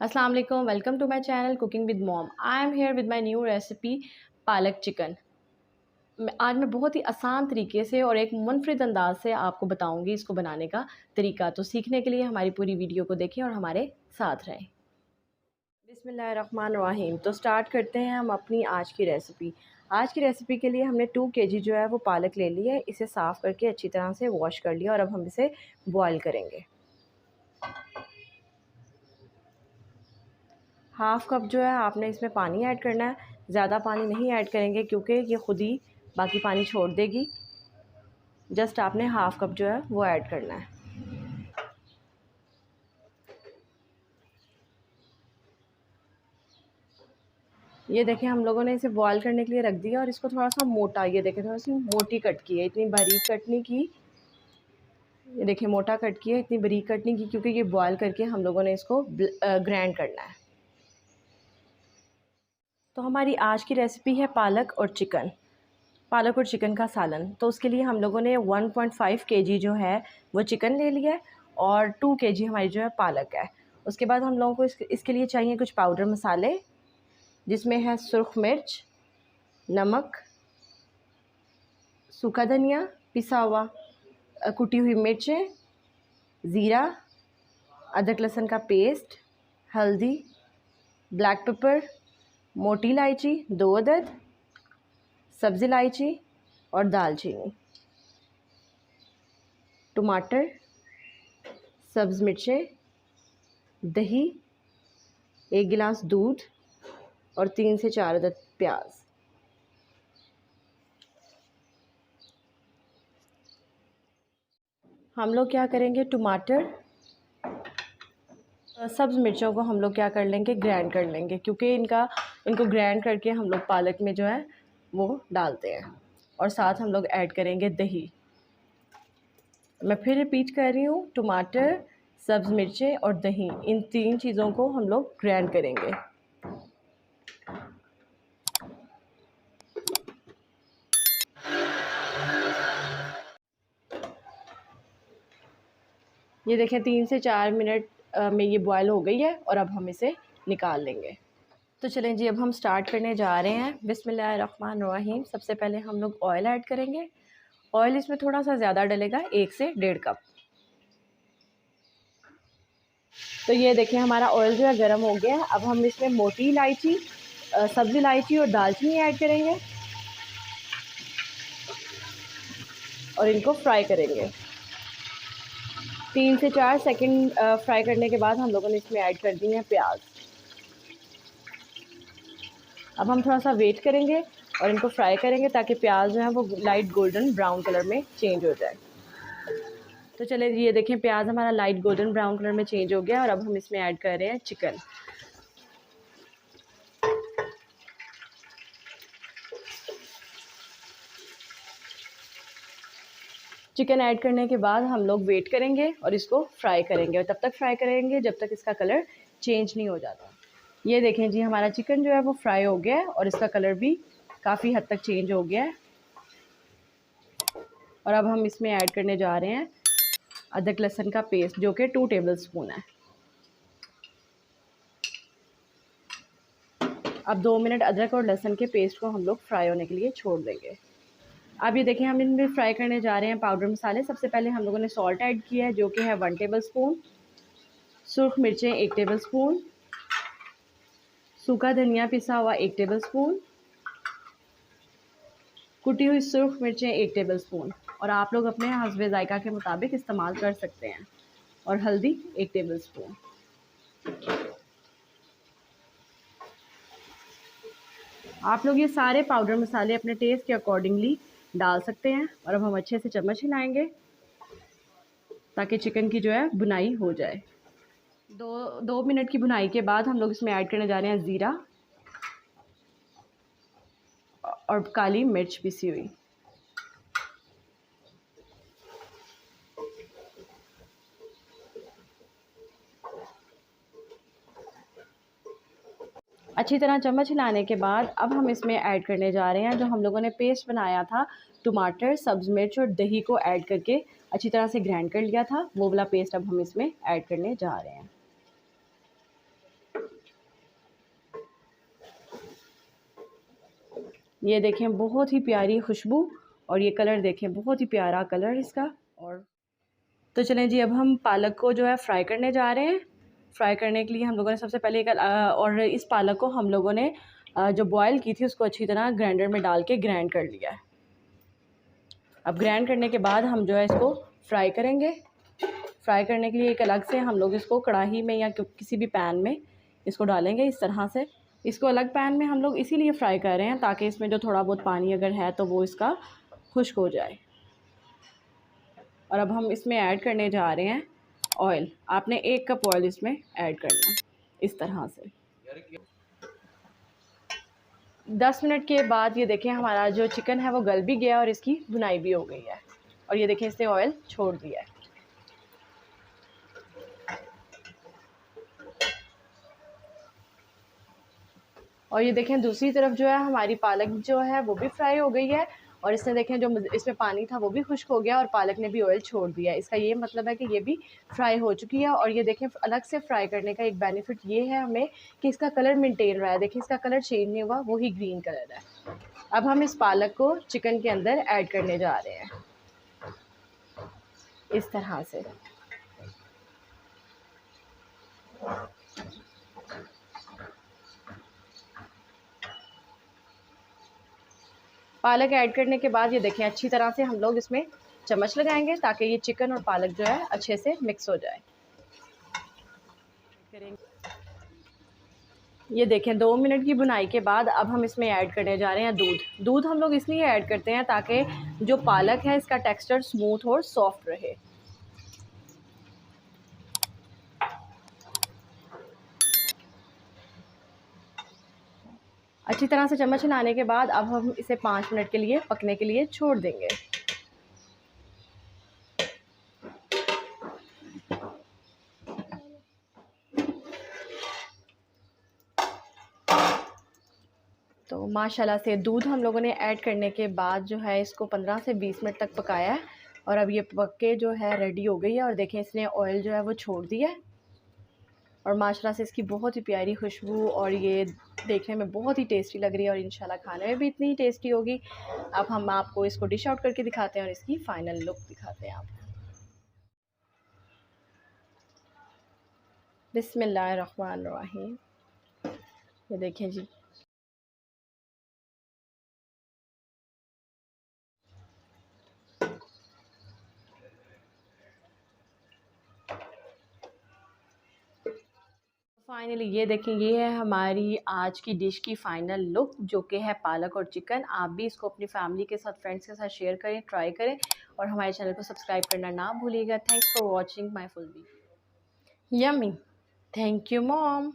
अस्सलाम वालेकुम, welcome to my channel cooking with mom. I am here with my new recipe palak chicken. आज मैं बहुत ही आसान तरीके से और एक मुनफरिद अंदाज से आपको बताऊंगी इसको बनाने का तरीका। तो सीखने के लिए हमारी पूरी वीडियो को देखें और हमारे साथ रहें। बिस्मिल्लाहिर्रहमानिर्रहीम। तो स्टार्ट करते हैं हम अपनी आज की रेसिपी। आज की रेसिपी के लिए हमने 2 केजी जो है वो पालक ले ली है। इसे साफ़ करके अच्छी तरह से वॉश कर लिया और अब हम इसे बॉयल करेंगे। हाफ़ कप जो है आपने इसमें पानी ऐड करना है। ज़्यादा पानी नहीं ऐड करेंगे क्योंकि ये खुद ही बाकी पानी छोड़ देगी। जस्ट आपने हाफ़ कप जो है वो ऐड करना है। ये देखें हम लोगों ने इसे बॉयल करने के लिए रख दिया और इसको थोड़ा सा मोटा, ये देखें थोड़ा सी मोटी कट की है, इतनी बारीक कट नहीं की। ये देखिए मोटा कट की है, इतनी बारीक कट नहीं की क्योंकि ये बॉयल करके हम लोगों ने इसको ग्राइंड करना है। तो हमारी आज की रेसिपी है पालक और चिकन, पालक और चिकन का सालन। तो उसके लिए हम लोगों ने 1.5 केजी जो है वो चिकन ले लिया है और 2 केजी हमारी जो है पालक है। उसके बाद हम लोगों को इसके लिए चाहिए कुछ पाउडर मसाले, जिसमें है सुर्ख मिर्च, नमक, सूखा धनिया पिसा हुआ, कुटी हुई मिर्चें, ज़ीरा, अदरक लहसुन का पेस्ट, हल्दी, ब्लैक पेपर, मोटी इलायची 2 अदद, सब्ज़ इलायची और दालचीनी, टमाटर, सब्ज़ मिर्चें, दही, 1 गिलास दूध और 3 से 4 अदद प्याज। हम लोग क्या करेंगे, टमाटर, सब्ज़ मिर्चों को हम लोग क्या कर लेंगे, ग्राइंड कर लेंगे क्योंकि इनको ग्राइंड करके हम लोग पालक में जो है वो डालते हैं। और साथ हम लोग ऐड करेंगे दही। मैं फिर रिपीट कर रही हूँ, टमाटर, सब्ज़ मिर्चें और दही, इन 3 चीज़ों को हम लोग ग्राइंड करेंगे। ये देखें 3 से 4 मिनट में ये बॉयल हो गई है और अब हम इसे निकाल लेंगे। तो चलें जी, अब हम स्टार्ट करने जा रहे हैं। बिस्मिल्लाहिर्रहमानिर्रहीम। सबसे पहले हम लोग ऑयल ऐड करेंगे। ऑयल इसमें थोड़ा सा ज़्यादा डलेगा, 1 से 1.5 कप। तो ये देखें हमारा ऑयल जो है गर्म हो गया है। अब हम इसमें मोटी इलायची, सब्ज़ इलायची और दालचीनी ऐड करेंगे और इनको फ्राई करेंगे। 3 से 4 सेकंड फ्राई करने के बाद हम लोगों ने इसमें ऐड कर दी है प्याज। अब हम थोड़ा सा वेट करेंगे और इनको फ्राई करेंगे ताकि प्याज जो है वो लाइट गोल्डन ब्राउन कलर में चेंज हो जाए। तो चले ये देखें प्याज हमारा लाइट गोल्डन ब्राउन कलर में चेंज हो गया और अब हम इसमें ऐड कर रहे हैं चिकन। चिकन ऐड करने के बाद हम लोग वेट करेंगे और इसको फ्राई करेंगे और तब तक फ्राई करेंगे जब तक इसका कलर चेंज नहीं हो जाता। ये देखें जी हमारा चिकन जो है वो फ्राई हो गया है और इसका कलर भी काफ़ी हद तक चेंज हो गया है। और अब हम इसमें ऐड करने जा रहे हैं अदरक लहसुन का पेस्ट, जो कि 2 टेबलस्पून है। अब 2 मिनट अदरक और लहसुन के पेस्ट को हम लोग फ्राई होने के लिए छोड़ देंगे। अब ये देखें हम इनमें फ्राई करने जा रहे हैं पाउडर मसाले। सबसे पहले हम लोगों ने सॉल्ट ऐड किया है जो कि है 1 टेबलस्पून, सुर्ख मिर्चें 1 टेबलस्पून, सूखा धनिया पिसा हुआ 1 टेबलस्पून, कुटी हुई सुर्ख मिर्चें 1 टेबलस्पून और आप लोग अपने हस्बे ज़ायका के मुताबिक इस्तेमाल कर सकते हैं, और हल्दी 1 टेबलस्पून। आप लोग ये सारे पाउडर मसाले अपने टेस्ट के अकॉर्डिंगली डाल सकते हैं। और अब हम अच्छे से चम्मच हिलाएंगे ताकि चिकन की जो है भुनाई हो जाए। 2 मिनट की भुनाई के बाद हम लोग इसमें ऐड करने जा रहे हैं ज़ीरा और काली मिर्च पिसी हुई। अच्छी तरह चम्मच हिलाने के बाद अब हम इसमें ऐड करने जा रहे हैं जो हम लोगों ने पेस्ट बनाया था, टमाटर, सब्ज़ मिर्च और दही को ऐड करके अच्छी तरह से ग्राइंड कर लिया था, वो वाला पेस्ट अब हम इसमें ऐड करने जा रहे हैं। ये देखें बहुत ही प्यारी खुशबू, और ये कलर देखें बहुत ही प्यारा कलर इसका। और तो चलें जी, अब हम पालक को जो है फ्राई करने जा रहे हैं। फ्राई करने के लिए हम लोगों ने सबसे पहले और इस पालक को हम लोगों ने जो बॉयल की थी उसको अच्छी तरह ग्राइंडर में डाल के ग्राइंड कर लिया है। अब ग्राइंड करने के बाद हम जो है इसको फ्राई करेंगे। फ्राई करने के लिए एक अलग से हम लोग इसको कढ़ाई में या किसी भी पैन में इसको डालेंगे इस तरह से। इसको अलग पैन में हम लोग इसीलिए फ्राई कर रहे हैं ताकि इसमें जो थोड़ा बहुत पानी अगर है तो वो इसका खुश्क हो जाए। और अब हम इसमें ऐड करने जा रहे हैं ऑयल। आपने 1 कप ऑयल इसमें ऐड करना है इस तरह से। 10 मिनट के बाद ये देखें हमारा जो चिकन है वो गल भी गया और इसकी भुनाई भी हो गई है। और ये देखें इसने ऑयल छोड़ दिया है। और ये देखें दूसरी तरफ जो है हमारी पालक जो है वो भी फ्राई हो गई है, और इसने देखें जो इसमें पानी था वो भी खुश्क हो गया और पालक ने भी ऑयल छोड़ दिया। इसका ये मतलब है कि ये भी फ्राई हो चुकी है। और ये देखें अलग से फ्राई करने का एक बेनिफिट ये है हमें कि इसका कलर मेंटेन रहा है। देखिए इसका कलर चेंज नहीं हुआ, वही ग्रीन कलर है। अब हम इस पालक को चिकन के अंदर ऐड करने जा रहे हैं इस तरह से। पालक ऐड करने के बाद ये देखें अच्छी तरह से हम लोग इसमें चम्मच लगाएंगे ताकि ये चिकन और पालक जो है अच्छे से मिक्स हो जाए। ये देखें 2 मिनट की भुनाई के बाद अब हम इसमें ऐड करने जा रहे हैं दूध। दूध हम लोग इसलिए ऐड करते हैं ताकि जो पालक है इसका टेक्सचर स्मूथ और सॉफ्ट रहे। अच्छी तरह से चम्मच हिलाने के बाद अब हम इसे 5 मिनट के लिए पकने के लिए छोड़ देंगे। तो माशाल्लाह से दूध हम लोगों ने ऐड करने के बाद जो है इसको 15 से 20 मिनट तक पकाया है, और अब ये पक के जो है रेडी हो गई है। और देखें इसने ऑयल जो है वो छोड़ दिया है, और माशाल्लाह से इसकी बहुत ही प्यारी खुशबू और ये देखने में बहुत ही टेस्टी लग रही है और इंशाल्लाह खाने में भी इतनी ही टेस्टी होगी। अब हम आपको इसको डिश आउट करके दिखाते हैं और इसकी फ़ाइनल लुक दिखाते हैं आपको। बिस्मिल्लाहिर्रहमानिर्रहीम। ये देखें जी, फाइनली ये देखें ये है हमारी आज की डिश की फ़ाइनल लुक, जो कि है पालक और चिकन। आप भी इसको अपनी फैमिली के साथ, फ्रेंड्स के साथ शेयर करें, ट्राई करें, और हमारे चैनल को सब्सक्राइब करना ना भूलिएगा। Thanks for watching my full video. Yummy. Thank you mom.